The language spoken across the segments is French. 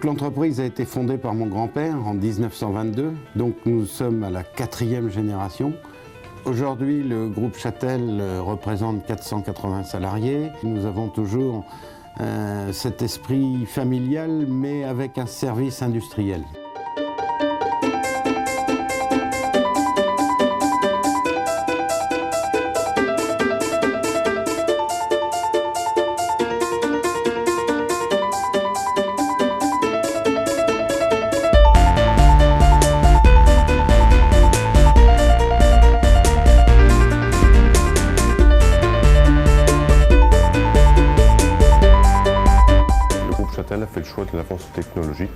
Donc l'entreprise a été fondée par mon grand-père en 1922, donc nous sommes à la 4e génération. Aujourd'hui, le groupe Châtel représente 480 salariés. Nous avons toujours cet esprit familial, mais avec un service industriel. A fait le choix de l'avance technologique.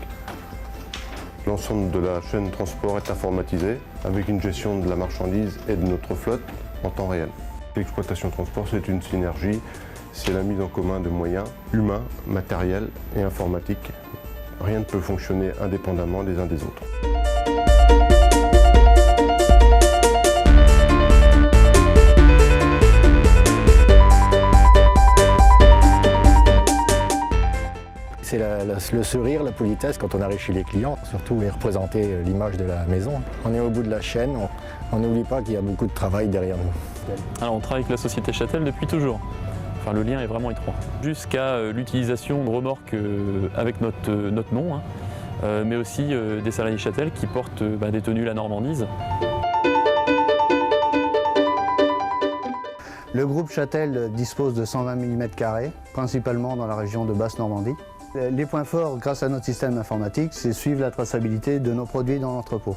L'ensemble de la chaîne de transport est informatisé avec une gestion de la marchandise et de notre flotte en temps réel. L'exploitation transport, c'est une synergie, c'est la mise en commun de moyens humains, matériels et informatiques. Rien ne peut fonctionner indépendamment les uns des autres. C'est le sourire, la politesse quand on arrive chez les clients, surtout et représenter l'image de la maison. On est au bout de la chaîne, on n'oublie pas qu'il y a beaucoup de travail derrière nous. Alors on travaille avec la société Châtel depuis toujours. Enfin, le lien est vraiment étroit. Jusqu'à l'utilisation de remorques avec notre nom, mais aussi des salariés Châtel qui portent des tenues la normandise. Le groupe Châtel dispose de 120 mm², principalement dans la région de Basse-Normandie. Les points forts, grâce à notre système informatique, c'est suivre la traçabilité de nos produits dans l'entrepôt.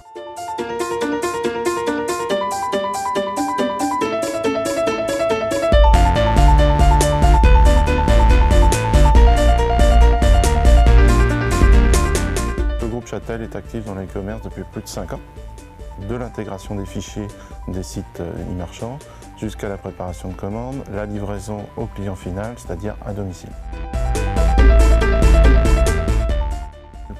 Le groupe Châtel est actif dans l'e-commerce depuis plus de 5 ans. De l'intégration des fichiers des sites e-marchands jusqu'à la préparation de commandes, la livraison au client final, c'est-à-dire à domicile.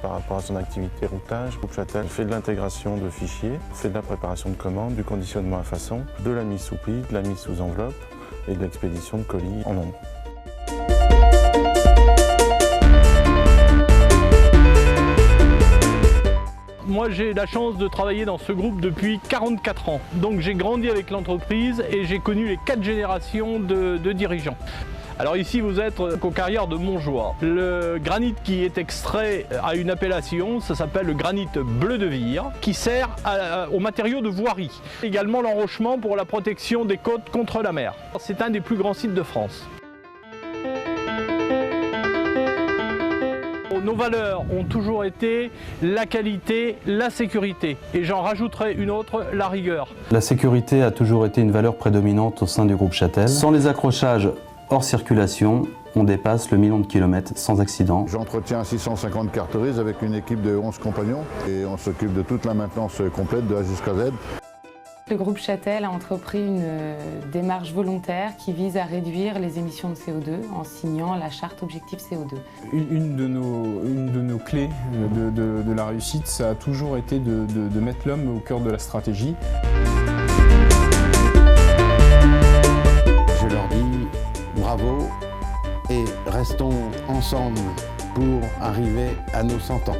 Par rapport à son activité routage, le groupe Châtel fait de l'intégration de fichiers, fait de la préparation de commandes, du conditionnement à façon, de la mise sous pli, de la mise sous enveloppe et de l'expédition de colis en nombre. Moi, j'ai la chance de travailler dans ce groupe depuis 44 ans. Donc j'ai grandi avec l'entreprise et j'ai connu les 4 générations de dirigeants. Alors ici, vous êtes aux carrières de Montjoie. Le granit qui est extrait a une appellation, ça s'appelle le granit bleu de Vire, qui sert aux matériaux de voirie. Également l'enrochement pour la protection des côtes contre la mer. C'est un des plus grands sites de France. Nos valeurs ont toujours été la qualité, la sécurité. Et j'en rajouterai une autre, la rigueur. La sécurité a toujours été une valeur prédominante au sein du groupe Châtel. Sans les accrochages hors circulation, on dépasse le 1 million de kilomètres sans accident. J'entretiens 650 carterises avec une équipe de 11 compagnons et on s'occupe de toute la maintenance complète de A jusqu'à Z. Le groupe Châtel a entrepris une démarche volontaire qui vise à réduire les émissions de CO2 en signant la charte Objectif CO2. Une de nos clés de la réussite, ça a toujours été de mettre l'homme au cœur de la stratégie. Je leur dis bravo et restons ensemble pour arriver à nos 100 ans.